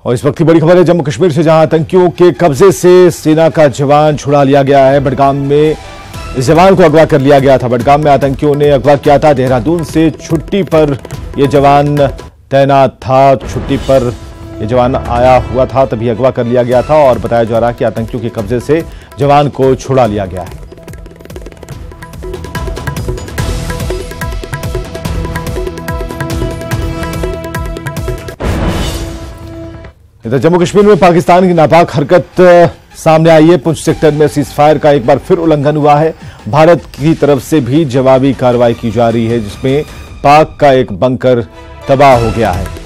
और इस वक्त की बड़ी खबर है जम्मू कश्मीर से, जहां आतंकियों के कब्जे से सेना का जवान छुड़ा लिया गया है। बडगाम में इस जवान को अगवा कर लिया गया था। बडगाम में आतंकियों ने अगवा किया था। देहरादून से छुट्टी पर यह जवान तैनात था। छुट्टी पर यह जवान आया हुआ था, तभी अगवा कर लिया गया था और बताया जा रहा है कि आतंकियों के कब्जे से जवान को छुड़ा लिया गया है। इधर जम्मू कश्मीर में पाकिस्तान की नापाक हरकत सामने आई है। पुंछ सेक्टर में सीजफायर का एक बार फिर उल्लंघन हुआ है। भारत की तरफ से भी जवाबी कार्रवाई की जा रही है, जिसमें पाक का एक बंकर तबाह हो गया है।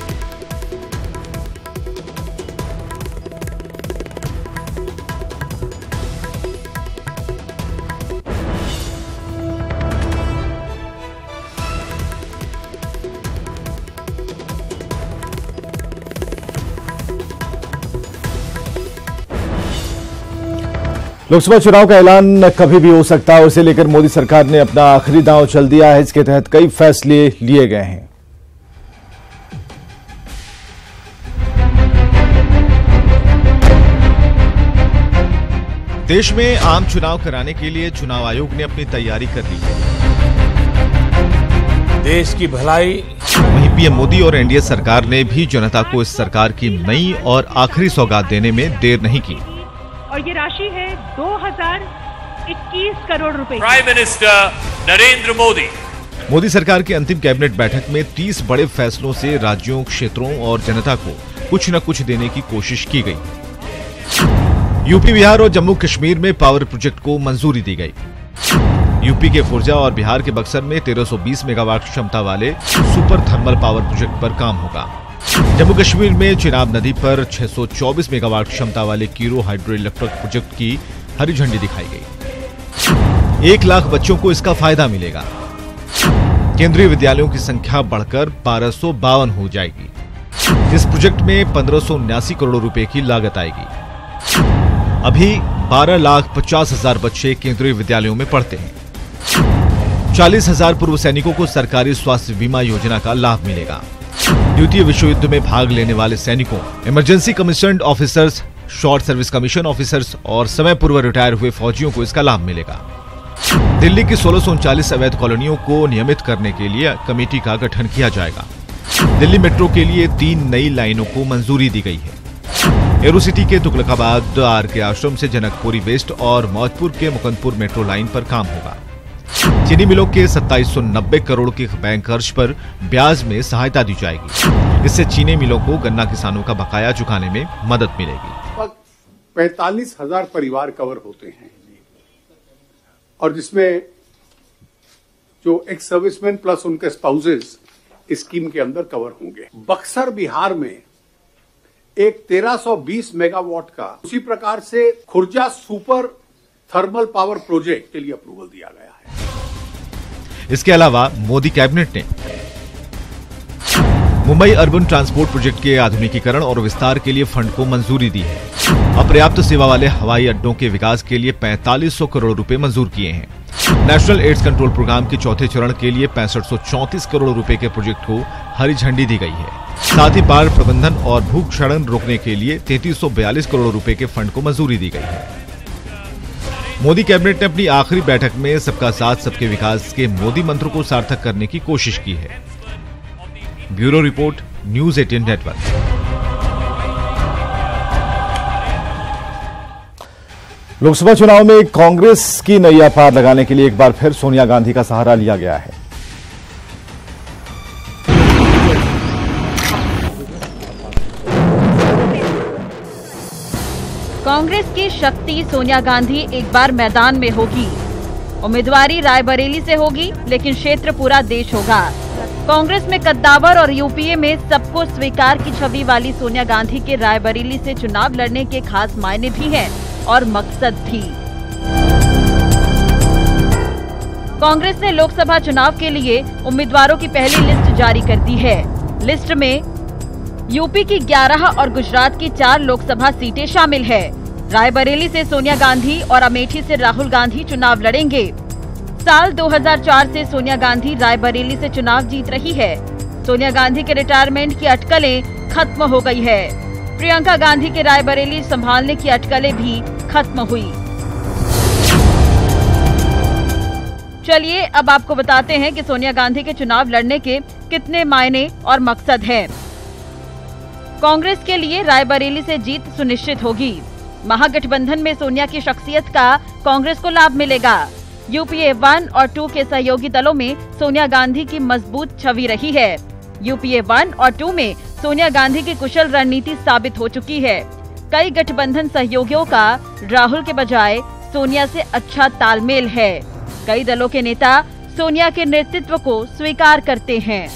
लोकसभा चुनाव का ऐलान कभी भी हो सकता है, उसे लेकर मोदी सरकार ने अपना आखिरी दांव चल दिया है। इसके तहत कई फैसले लिए गए हैं। देश में आम चुनाव कराने के लिए चुनाव आयोग ने अपनी तैयारी कर ली है। देश की भलाई। वहीं पीएम मोदी और एनडीए सरकार ने भी जनता को इस सरकार की नई और आखिरी सौगात देने में देर नहीं की। और ये राशि है 2021 करोड़ रुपए। Prime minister Narendra Modi. मोदी सरकार की अंतिम कैबिनेट बैठक में 30 बड़े फैसलों से राज्यों, क्षेत्रों और जनता को कुछ न कुछ देने की कोशिश की गई। यूपी, बिहार और जम्मू कश्मीर में पावर प्रोजेक्ट को मंजूरी दी गई। यूपी के खुर्जा और बिहार के बक्सर में 1320 मेगावाट क्षमता वाले सुपर थर्मल पावर प्रोजेक्ट पर काम होगा। जम्मू कश्मीर में चिनाब नदी पर 624 मेगावाट क्षमता वाले कीरो हाइड्रो इलेक्ट्रिक प्रोजेक्ट की हरी झंडी दिखाई गई। 1 लाख बच्चों को इसका फायदा मिलेगा। केंद्रीय विद्यालयों की संख्या बढ़कर 1252 हो जाएगी। इस प्रोजेक्ट में 1579 करोड़ रुपए की लागत आएगी। अभी 12,50,000 बच्चे केंद्रीय विद्यालयों में पढ़ते हैं। 40,000 पूर्व सैनिकों को सरकारी स्वास्थ्य बीमा योजना का लाभ मिलेगा। द्वितीय विश्व युद्ध में भाग लेने वाले सैनिकों, emergency commissioned officers, short service commission officers और समय पूर्व रिटायर हुए फौजियों को इसका लाभ मिलेगा। दिल्ली की 1639 अवैध कॉलोनियों को नियमित करने के लिए कमेटी का गठन किया जाएगा। दिल्ली मेट्रो के लिए 3 नई लाइनों को मंजूरी दी गई है। एरोसिटी के तुगलकाबाद आरके आश्रम से जनकपुरी वेस्ट और मौजपुर के मुकंदपुर मेट्रो लाइन पर काम होगा। चीनी मिलों के 2790 करोड़ के बैंक कर्ज पर ब्याज में सहायता दी जाएगी। इससे चीनी मिलों को गन्ना किसानों का बकाया चुकाने में मदद मिलेगी। 45,000 परिवार कवर होते हैं और जिसमें जो एक्स सर्विसमैन प्लस उनके स्पाउसेस इस स्कीम के अंदर कवर होंगे। बक्सर बिहार में एक 1320 मेगावाट का, उसी प्रकार से Khurja super thermal power project के लिए अप्रूवल दिया गया है। इसके अलावा मोदी कैबिनेट ने मुंबई अर्बन ट्रांसपोर्ट प्रोजेक्ट के आधुनिकीकरण और विस्तार के लिए फंड को मंजूरी दी है। अपर्याप्त सेवा वाले हवाई अड्डों के विकास के लिए 4500 करोड़ रुपए मंजूर किए हैं। नेशनल एड्स कंट्रोल प्रोग्राम के चौथे चरण के लिए 6534 करोड़ रुपए के प्रोजेक्ट को हरी झंडी दी गई है। साथ ही बाढ़ प्रबंधन और भूक्षरण रोकने के लिए 3342 करोड़ रुपए के फंड को मंजूरी दी गई है। मोदी कैबिनेट ने अपनी आखिरी बैठक में सबका साथ सबके विकास के मोदी मंत्र को सार्थक करने की कोशिश की है। Bureau report, news 18 network. Lok Sabha चुनाव में कांग्रेस की नैया पार लगाने के लिए एक बार फिर सोनिया गांधी का सहारा लिया गया है। कांग्रेस की शक्ति सोनिया गांधी एक बार मैदान में होगी। उम्मीदवारी रायबरेली से होगी, लेकिन क्षेत्र पूरा देश होगा। कांग्रेस में कद्दावर और यूपीए में सबको स्वीकार की छवि वाली सोनिया गांधी के रायबरेली से चुनाव लड़ने के खास मायने भी हैं और मकसद भी। कांग्रेस ने लोकसभा चुनाव के लिए उम्मीदवारों की पहली लिस्ट जारी कर दी है। लिस्ट में यूपी की 11 और गुजरात की 4 लोकसभा सीटें शामिल है। रायबरेली से सोनिया गांधी और अमेठी से राहुल गांधी चुनाव लड़ेंगे। साल 2004 से सोनिया गांधी रायबरेली से चुनाव जीत रही है। सोनिया गांधी के रिटायरमेंट की अटकलें खत्म हो गई है। प्रियंका गांधी के रायबरेली संभालने की अटकलें भी खत्म हुई। चलिए अब आपको बताते हैं कि सोनिया गांधी के चुनाव लड़ने के कितने मायने और मकसद हैं। कांग्रेस के लिए रायबरेली से जीत सुनिश्चित होगी। महागठबंधन में सोनिया की शख्सियत का कांग्रेस को लाभ मिलेगा। यूपीए 1 और 2 के सहयोगी दलों में सोनिया गांधी की मजबूत छवि रही है। यूपीए 1 और 2 में सोनिया गांधी की कुशल रणनीति साबित हो चुकी है। कई गठबंधन सहयोगियों का राहुल के बजाय सोनिया से अच्छा तालमेल है। कई दलों के नेता सोनिया के नेतृत्व को स्वीकार करते हैं।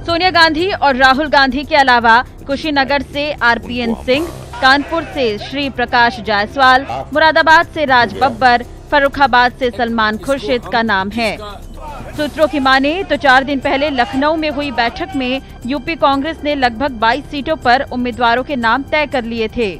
सोनिया गांधी और राहुल गांधी के अलावा कुशीनगर से आरपीएन सिंह, कानपुर से श्री प्रकाश जायसवाल, मुरादाबाद से राज बब्बर, फर्रुखाबाद से सलमान खुर्शीद का नाम है। सूत्रों की माने तो 4 दिन पहले लखनऊ में हुई बैठक में यूपी कांग्रेस ने लगभग 22 सीटों पर उम्मीदवारों के नाम तय कर लिए थे,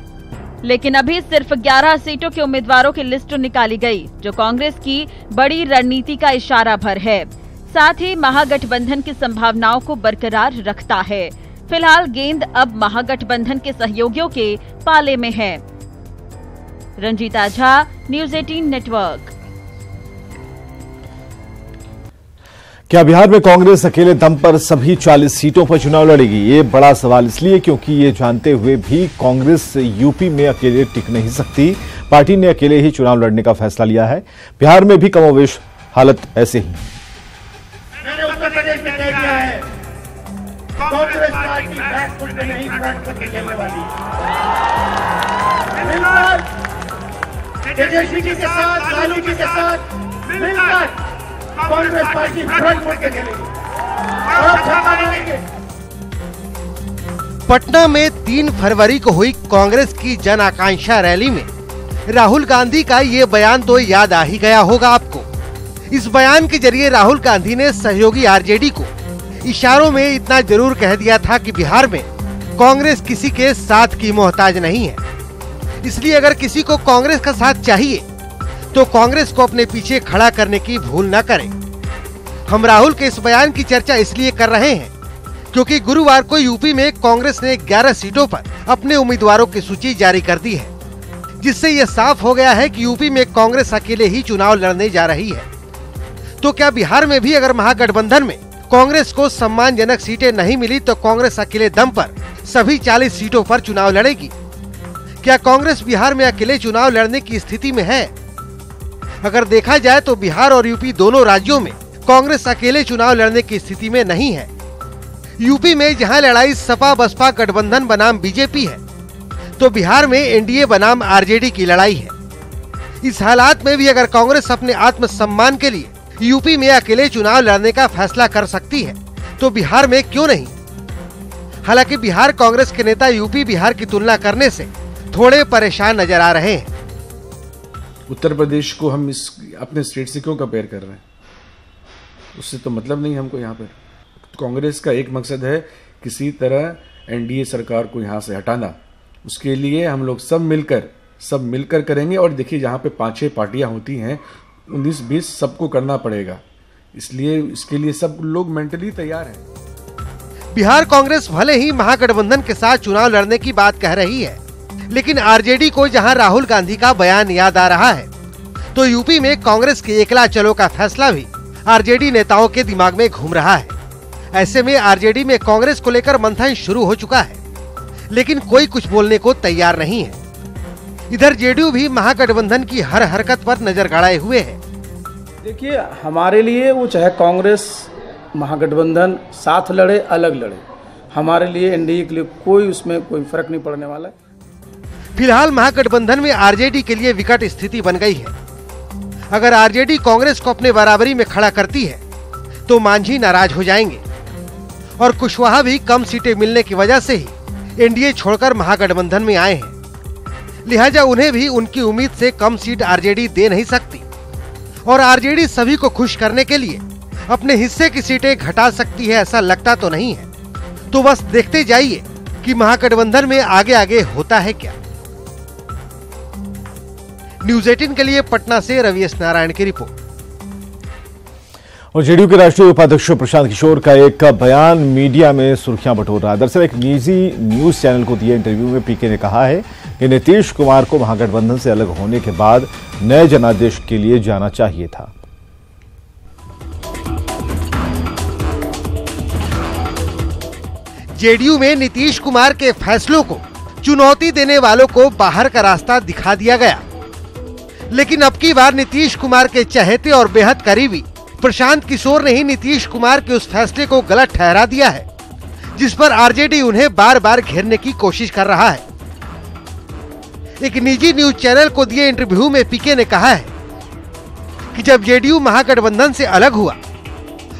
लेकिन अभी सिर्फ 11 सीटों के उम्मीदवारों की लिस्ट निकाली गई, जो कांग्रेस की बड़ी रणनीति का इशारा भर है। साथ ही महागठबंधन की संभावनाओं को बरकरार रखता है। फिलहाल गेंद अब महागठबंधन के सहयोगियों के पाले में है। Ranjita Jha, news 18 network. क्या बिहार में कांग्रेस अकेले दम पर सभी 40 सीटों पर चुनाव लड़ेगी? ये बड़ा सवाल इसलिए क्योंकि ये जानते हुए भी कांग्रेस यूपी में अकेले टिक नहीं सकती। पार्टी ने अकेले ही चुनाव लड़ने का फैसला लिया है। बिहार में भी कमोवेश हालत ऐसे ही। मैंने उत्तर प्रदेश में तय किया है, कांग्रेस पार्टी बैकफुट में नहीं फ्रंट फुट पे खेलने वाली। तेजस्वी जी के साथ, लालू जी के साथ मिलकर कांग्रेस पार्टी फ्रंट फुट पे खेलेगी और धक्का मारेंगे। पटना में 3 फरवरी को हुई कांग्रेस की जन आकांक्षा रैली में राहुल गांधी का ये बयान तो याद आ ही गया होगा आपको। इस बयान के जरिए राहुल गांधी ने सहयोगी आरजेडी को इशारों में इतना जरूर कह दिया था कि बिहार में कांग्रेस किसी के साथ की मोहताज नहीं है, इसलिए अगर किसी को कांग्रेस का साथ चाहिए तो कांग्रेस को अपने पीछे खड़ा करने की भूल न करें। हम राहुल के इस बयान की चर्चा इसलिए कर रहे हैं क्योंकि गुरुवार को यूपी में कांग्रेस ने 11 सीटों पर अपने उम्मीदवारों की सूची जारी कर दी है, जिससे यह साफ हो गया है कि यूपी में कांग्रेस अकेले ही चुनाव लड़ने जा रही है। तो क्या बिहार में भी अगर महागठबंधन में कांग्रेस को सम्मानजनक सीटें नहीं मिली तो कांग्रेस अकेले दम पर सभी 40 सीटों पर चुनाव लड़ेगी? क्या कांग्रेस बिहार में अकेले चुनाव लड़ने की स्थिति में है? अगर देखा जाए तो बिहार और यूपी दोनों राज्यों में कांग्रेस अकेले चुनाव लड़ने की स्थिति में नहीं है। यूपी में जहां लड़ाई सपा बसपा गठबंधन बनाम बीजेपी है, तो बिहार में एनडीए बनाम आरजेडी की लड़ाई है। इस हालात में भी अगर कांग्रेस अपने आत्मसम्मान के लिए यूपी में अकेले चुनाव लड़ने का फैसला कर सकती है तो बिहार में क्यों नहीं? हालांकि बिहार कांग्रेस के नेता यूपी बिहार की तुलना करने से थोड़े परेशान नजर आ रहे हैं। उत्तर प्रदेश को हम इस अपने स्टेट से क्यों कंपेयर कर रहे हैं? उससे तो मतलब नहीं हमको। यहाँ पर कांग्रेस का एक मकसद है किसी तरह एनडीए सरकार को यहाँ से हटाना। उसके लिए हम लोग सब मिलकर करेंगे। और देखिए, जहाँ पे 5-6 पार्टियां होती हैं, 19-20 सबको करना पड़ेगा, इसलिए इसके लिए सब लोग मेंटली तैयार हैं। बिहार कांग्रेस भले ही महागठबंधन के साथ चुनाव लड़ने की बात कह रही है, लेकिन आरजेडी को जहां राहुल गांधी का बयान याद आ रहा है, तो यूपी में कांग्रेस के एकला चलो का फैसला भी आरजेडी नेताओं के दिमाग में घूम रहा है। ऐसे में आरजेडी में कांग्रेस को लेकर मंथन शुरू हो चुका है, लेकिन कोई कुछ बोलने को तैयार नहीं है। इधर जेडीयू भी महागठबंधन की हर हरकत पर नजर गड़ाए हुए है। देखिए, हमारे लिए वो चाहे कांग्रेस महागठबंधन साथ लड़े अलग लड़े, हमारे लिए एनडीए के लिए उसमें कोई फर्क नहीं पड़ने वाला है। फिलहाल महागठबंधन में आरजेडी के लिए विकट स्थिति बन गई है। अगर आरजेडी कांग्रेस को अपने बराबरी में खड़ा करती है तो मांझी नाराज हो जाएंगे और कुशवाहा भी कम सीटें मिलने की वजह से ही एनडीए छोड़कर महागठबंधन में आए हैं। लिहाजा उन्हें भी उनकी उम्मीद से कम सीट आरजेडी दे नहीं सकती और आरजेडी सभी को खुश करने के लिए अपने हिस्से की सीटें घटा सकती है, ऐसा लगता तो नहीं है। तो बस देखते जाइए कि महागठबंधन में आगे आगे होता है क्या। न्यूज़ 18 के लिए पटना से रवि एस नारायण की रिपोर्ट। और जेडीयू के राष्ट्रीय उपाध्यक्ष प्रशांत किशोर का एक बयान मीडिया में सुर्खियां बटोर रहा है। दरअसल एक निजी न्यूज चैनल को दिए इंटरव्यू में पीके ने कहा है कि नीतीश कुमार को महागठबंधन से अलग होने के बाद नए जनादेश के लिए जाना चाहिए था। जेडीयू में नीतीश कुमार के फैसलों को चुनौती देने वालों को बाहर का रास्ता दिखा दिया गया, लेकिन अब की बार नीतीश कुमार के चहेते और बेहद करीबी प्रशांत किशोर ने ही नीतीश कुमार के उस फैसले को गलत ठहरा दिया है जिस पर आरजेडी उन्हें बार बार घेरने की कोशिश कर रहा है। एक निजी न्यूज चैनल को दिए इंटरव्यू में पीके ने कहा है कि जब जेडीयू महागठबंधन से अलग हुआ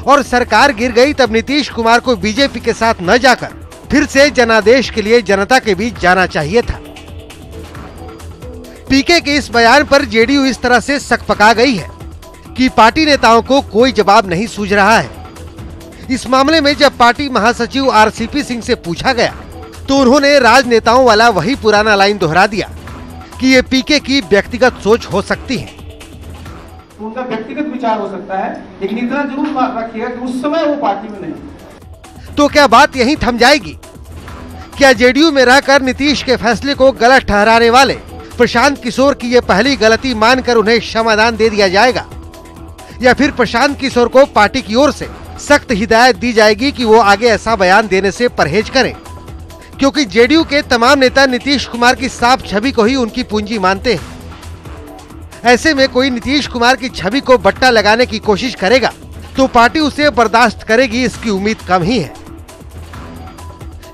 और सरकार गिर गई तब नीतीश कुमार को बीजेपी के साथ न जाकर फिर से जनादेश के लिए जनता के बीच जाना चाहिए था। पीके के इस बयान पर जेडीयू इस तरह से सकपका गई है कि पार्टी नेताओं को कोई जवाब नहीं सूझ रहा है। इस मामले में जब पार्टी महासचिव आरसीपी सिंह से पूछा गया तो उन्होंने राजनेताओं वाला वही पुराना लाइन दोहरा दिया कि ये पीके की व्यक्तिगत सोच हो सकती है। उनका व्यक्तिगत विचार हो सकता है, लेकिन इतना जरूर रखिएगा कि उस समय वो पार्टी में नहीं। तो क्या बात यहीं थम जाएगी? क्या जेडीयू में रहकर नीतीश के फैसले को गलत ठहराने वाले प्रशांत किशोर की ये पहली गलती मानकर उन्हें क्षमादान दे दिया जाएगा, या फिर प्रशांत किशोर को पार्टी की ओर से सख्त हिदायत दी जाएगी कि वो आगे ऐसा बयान देने से परहेज करें, क्योंकि जेडीयू के तमाम नेता नीतीश कुमार की साफ छवि को ही उनकी पूंजी मानते हैं। ऐसे में कोई नीतीश कुमार की छवि को बट्टा लगाने की कोशिश करेगा तो पार्टी उसे बर्दाश्त करेगी, इसकी उम्मीद कम ही है।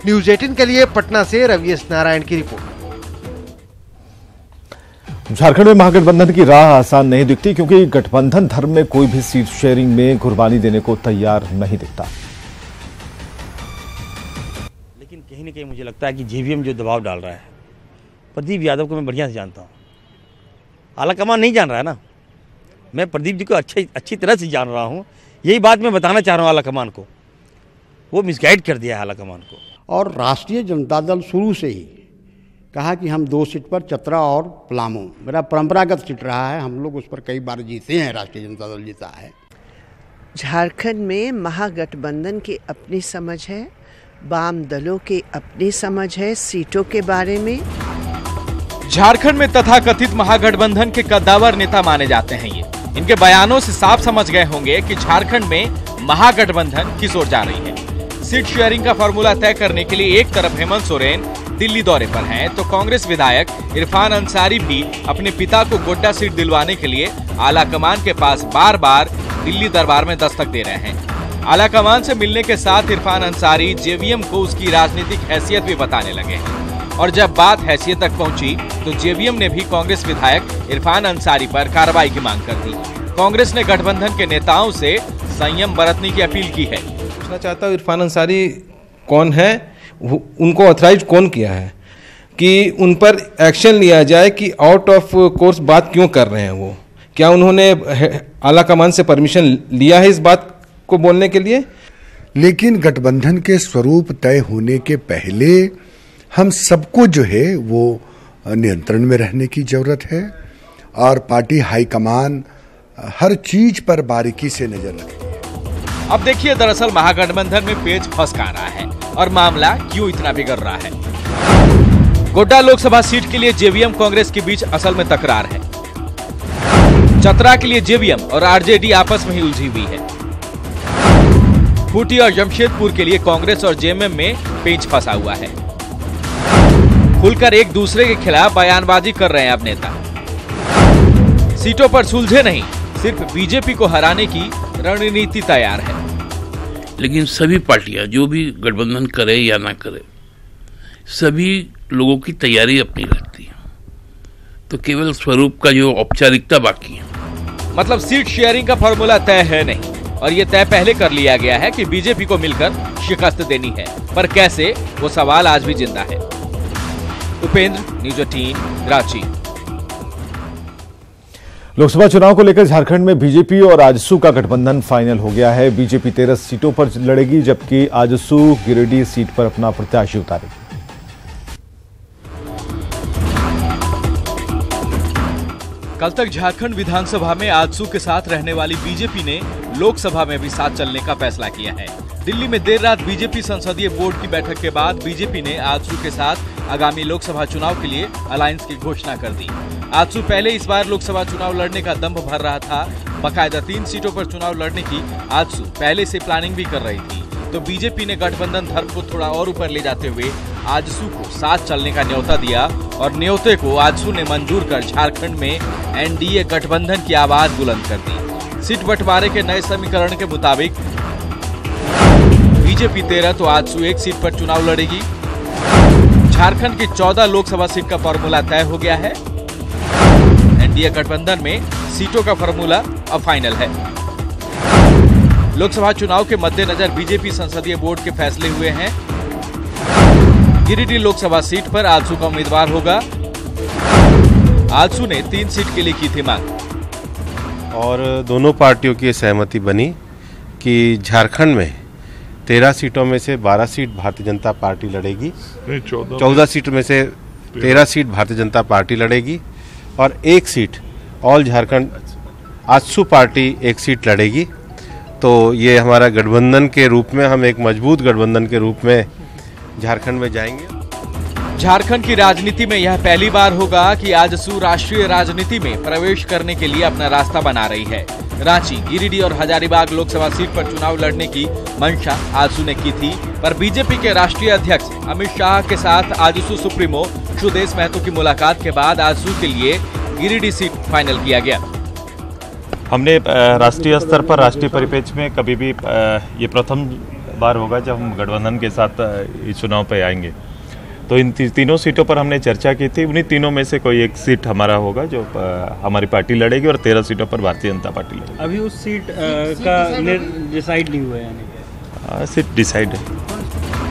न्यूज 18 के लिए पटना से रविएस नारायण की रिपोर्ट। झारखंड में महागठबंधन की राह आसान नहीं दिखती, क्योंकि गठबंधन धर्म में कोई भी सीट शेयरिंग में कुर्बानी देने को तैयार नहीं दिखता। लेकिन कहीं न कहीं मुझे लगता है कि जेवीएम जो दबाव डाल रहा है, प्रदीप यादव को मैं बढ़िया से जानता हूँ, आलाकमान नहीं जान रहा है ना, मैं प्रदीप जी को अच्छी तरह से जान रहा हूँ। यही बात मैं बताना चाह रहा हूँ आलाकमान को, वो मिसगाइड कर दिया है आलाकमान को। और राष्ट्रीय जनता दल शुरू से ही कहा कि हम 2 सीट पर चतरा और पलामू, मेरा परंपरागत सीट रहा है, हम लोग उस पर कई बार जीते हैं, राष्ट्रीय जनता दल जीता है। झारखंड में महागठबंधन की अपनी समझ है, वाम दलों की अपनी समझ है सीटों के बारे में। झारखंड में तथाकथित महागठबंधन के कद्दावर नेता माने जाते हैं ये। इनके बयानों से साफ समझ गए होंगे कि झारखंड में महागठबंधन किस ओर जा रही है। सीट शेयरिंग का फॉर्मूला तय करने के लिए एक तरफ हेमंत सोरेन दिल्ली दौरे पर हैं, तो कांग्रेस विधायक इरफान अंसारी भी अपने पिता को गोड्डा सीट दिलवाने के लिए आलाकमान के पास बार बार दिल्ली दरबार में दस्तक दे रहे हैं। आलाकमान से मिलने के साथ इरफान अंसारी जेवीएम को उसकी राजनीतिक हैसियत भी बताने लगे हैं, और जब बात हैसियत तक पहुंची तो जेवीएम ने भी कांग्रेस विधायक इरफान अंसारी पर कार्रवाई की मांग कर दी। कांग्रेस ने गठबंधन के नेताओं से संयम बरतने की अपील की है। पूछना चाहता हूँ, इरफान अंसारी कौन है, उनको ऑथराइज कौन किया है कि उन पर एक्शन लिया जाए कि आउट ऑफ कोर्स बात क्यों कर रहे हैं वो? क्या उन्होंने आलाकमान से परमिशन लिया है इस बात को बोलने के लिए? लेकिन गठबंधन के स्वरूप तय होने के पहले हम सबको जो है वो नियंत्रण में रहने की जरूरत है, और पार्टी हाईकमान हर चीज पर बारीकी से नजर रखे। अब देखिए, दरअसल महागठबंधन में पेच फंस कहाँ रहा है और मामला क्यों इतना बिगड़ रहा है। गोड्डा लोकसभा सीट के लिए जेवीएम कांग्रेस के बीच असल में तकरार है। चतरा के लिए जेवीएम और आरजेडी आपस में ही उलझी हुई है। खूंटी और जमशेदपुर के लिए कांग्रेस और जेएमएम में पेच फंसा हुआ है। खुलकर एक दूसरे के खिलाफ बयानबाजी कर रहे हैं अब नेता। सीटों पर सुलझे नहीं, सिर्फ बीजेपी को हराने की रणनीति तैयार है। लेकिन सभी पार्टियां जो भी गठबंधन करे या ना करे, सभी लोगों की तैयारी अपनी रहती है, तो केवल स्वरूप का जो औपचारिकता बाकी है। मतलब सीट शेयरिंग का फॉर्मूला तय है नहीं, और ये तय पहले कर लिया गया है कि बीजेपी को मिलकर शिकस्त देनी है, पर कैसे, वो सवाल आज भी जिंदा है। उपेंद्र, न्यूज 18, रांची। लोकसभा चुनाव को लेकर झारखंड में बीजेपी और आजसू का गठबंधन फाइनल हो गया है। बीजेपी 13 सीटों पर लड़ेगी, जबकि आजसू गिरिडीह सीट पर अपना प्रत्याशी उतारेगी। कल तक झारखंड विधानसभा में आजसू के साथ रहने वाली बीजेपी ने लोकसभा में भी साथ चलने का फैसला किया है। दिल्ली में देर रात बीजेपी संसदीय बोर्ड की बैठक के बाद बीजेपी ने आजसू के साथ आगामी लोकसभा चुनाव के लिए अलायंस की घोषणा कर दी। आजसू पहले इस बार लोकसभा चुनाव लड़ने का दम भर रहा था। बाकायदा 3 सीटों पर चुनाव लड़ने की आजसू पहले से प्लानिंग भी कर रही थी। तो बीजेपी ने गठबंधन धर्म को थोड़ा और ऊपर ले जाते हुए आजसू को साथ चलने का न्योता दिया और न्योते को आजसू ने मंजूर कर झारखंड में एनडीए गठबंधन की आवाज बुलंद कर दी। सीट बंटवारे के नए समीकरण के मुताबिक बीजेपी 13 तो आजसू 1 सीट पर चुनाव लड़ेगी। झारखंड की 14 लोकसभा सीट का फॉर्मूला तय हो गया है। एनडीए गठबंधन में सीटों का फॉर्मूला अब फाइनल है। लोकसभा चुनाव के मद्देनजर बीजेपी संसदीय बोर्ड के फैसले हुए हैं। गिरिडीह लोकसभा सीट पर आजसू का उम्मीदवार होगा। आजसू ने 3 सीट के लिए की थी मांग और दोनों पार्टियों की सहमति बनी कि झारखंड में 13 सीटों में से 12 सीट भारतीय जनता पार्टी लड़ेगी, 14 सीट में से 13 सीट भारतीय जनता पार्टी लड़ेगी और 1 seat all Jharkhand AJSU party 1 seat लड़ेगी। तो ये हमारा गठबंधन के रूप में, हम एक मजबूत गठबंधन के रूप में झारखंड में जाएंगे। झारखंड की राजनीति में यह पहली बार होगा कि आजसू राष्ट्रीय राजनीति में प्रवेश करने के लिए अपना रास्ता बना रही है। रांची, गिरिडीह और हजारीबाग लोकसभा सीट पर चुनाव लड़ने की मंशा आजसू ने की थी, पर बीजेपी के राष्ट्रीय अध्यक्ष अमित शाह के साथ आजसू सुप्रीमो सुदेश महतो की मुलाकात के बाद आजसू के लिए गिरिडीह सीट फाइनल किया गया। हमने राष्ट्रीय स्तर पर, राष्ट्रीय परिप्रेक्ष्य में कभी भी ये प्रथम बार होगा जब हम गठबंधन के साथ इस चुनाव पे आएंगे। तो इन तीनों सीटों पर हमने चर्चा की थी। उन्हीं तीनों में से कोई 1 सीट हमारा होगा जो हमारी पार्टी लड़ेगी और 13 सीटों पर भारतीय जनता पार्टी लड़ेगी। अभी उस सीट का डिसाइड नहीं हुआ है? सीट डिसाइड है।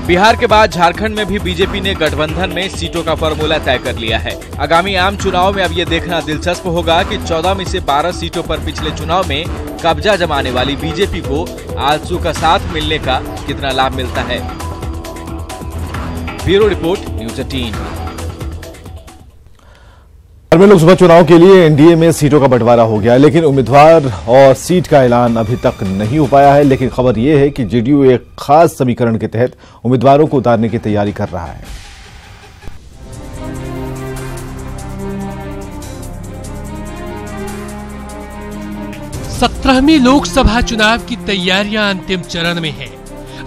बिहार के बाद झारखंड में भी बीजेपी ने गठबंधन में सीटों का फॉर्मूला तय कर लिया है। आगामी आम चुनाव में अब ये देखना दिलचस्प होगा कि 14 में से 12 सीटों पर पिछले चुनाव में कब्जा जमाने वाली बीजेपी को आजसू का साथ मिलने का कितना लाभ मिलता है। Bureau report, news 18। में लोकसभा चुनाव के लिए एनडीए में सीटों का बंटवारा हो गया, लेकिन उम्मीदवार और सीट का ऐलान अभी तक नहीं हो पाया है। लेकिन खबर यह है कि जेडीयू एक खास समीकरण के तहत उम्मीदवारों को उतारने की तैयारी कर रहा है। सत्रहवीं लोकसभा चुनाव की तैयारियां अंतिम चरण में है।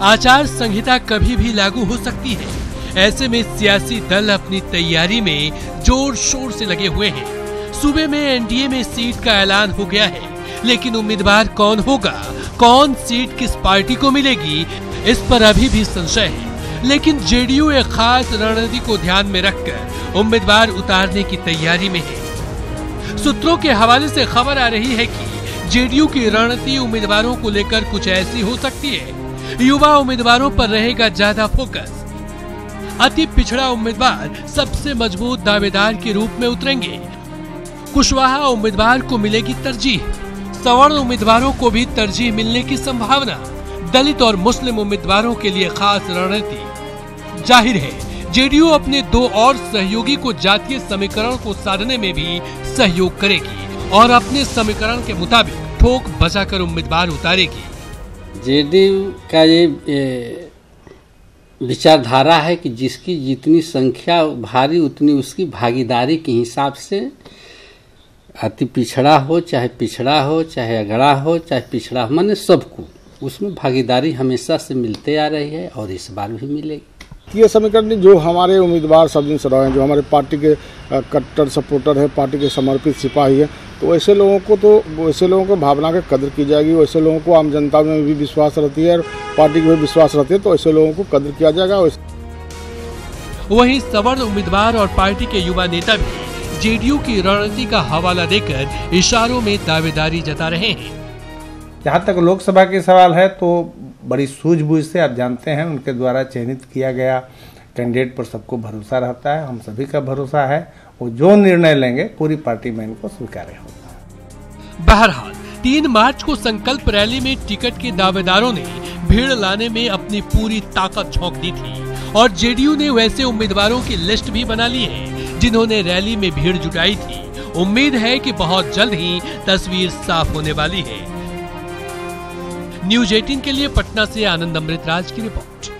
आचार संहिता कभी भी लागू हो सकती है। ऐसे में सियासी दल अपनी तैयारी में जोर शोर से लगे हुए हैं। सूबे में एनडीए में सीट का ऐलान हो गया है, लेकिन उम्मीदवार कौन होगा, कौन सीट किस पार्टी को मिलेगी, इस पर अभी भी संशय है। लेकिन जेडीयू एक खास रणनीति को ध्यान में रखकर उम्मीदवार उतारने की तैयारी में है। सूत्रों के हवाले से खबर आ रही है कि जेडीयू की रणनीति उम्मीदवारों को लेकर कुछ ऐसी हो सकती है। युवा उम्मीदवारों पर रहेगा ज्यादा फोकस। अति पिछड़ा उम्मीदवार सबसे मजबूत दावेदार के रूप में उतरेंगे। कुशवाहा उम्मीदवार को मिलेगी तरजीह। सवर्ण उम्मीदवारों को भी तरजीह मिलने की संभावना। दलित और मुस्लिम उम्मीदवारों के लिए खास रणनीति। जाहिर है जेडीयू अपने 2 और सहयोगी को जातीय समीकरण को साधने में भी सहयोग करेगी और अपने समीकरण के मुताबिक ठोक बजाकर उम्मीदवार उतारेगी। जेडीयू का ये विचारधारा है कि जिसकी जितनी संख्या भारी उतनी उसकी भागीदारी के हिसाब से, अति पिछड़ा हो चाहे अगड़ा हो चाहे पिछड़ा हो, माने सबको उसमें भागीदारी हमेशा से मिलते आ रही है और इस बार भी मिलेगी। ये समीकरण जो हमारे उम्मीदवार सब दिन से रहे हैं, जो हमारे पार्टी के कट्टर सपोर्टर है, पार्टी के समर्पित सिपाही है, तो वैसे लोगों को भावना की कदर की जाएगी। वैसे लोगों को आम जनता में भी विश्वास रहती है और पार्टी में भी विश्वास रहती है, तो ऐसे लोगों को कदर किया जाएगा। वहीं सवर्ण उम्मीदवार और पार्टी के युवा नेता भी जेडीयू की रणनीति का हवाला देकर इशारों में दावेदारी जता रहे हैं। जहाँ तक लोकसभा के सवाल है तो बड़ी सूझबूझ से आप जानते हैं उनके द्वारा चयनित किया गया कैंडिडेट पर सबको भरोसा रहता है। हम सभी का भरोसा है, वो जो निर्णय लेंगे पूरी पार्टी में इनको स्वीकार्य होगा। बहरहाल 3 मार्च को संकल्प रैली में टिकट के दावेदारों ने भीड़ लाने में अपनी पूरी ताकत झोंक दी थी और जेडीयू ने वैसे उम्मीदवारों की लिस्ट भी बना ली है जिन्होंने रैली में भीड़ जुटाई थी। उम्मीद है कि बहुत जल्द ही तस्वीर साफ होने वाली है। न्यूज 18 के लिए पटना से आनंद अमृतराज की रिपोर्ट।